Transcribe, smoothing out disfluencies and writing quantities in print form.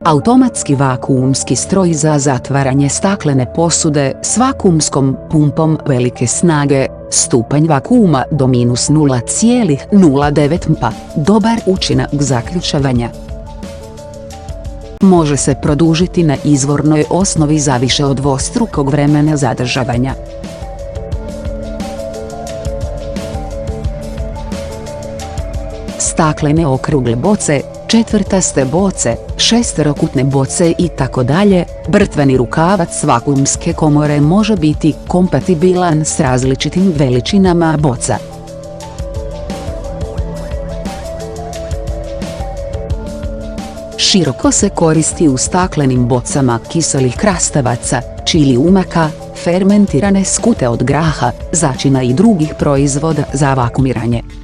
Automatski vakuumski stroj za zatvaranje staklene posude s vakuumskom pumpom velike snage, stupanj vakuuma do -0,09 mpa, dobar učinak zaključavanja. Može se produžiti na izvornoj osnovi za više od dvostrukog vremena zadržavanja. Staklene okrugle boce, četvrtaste boce, šesterokutne boce itd. Brtveni rukavac vakuumske komore može biti kompatibilan s različitim veličinama boca. Široko se koristi u staklenim bocama kiselih krastavaca, čili umaka, fermentirane skute od graha, začina i drugih proizvoda za vakuumiranje.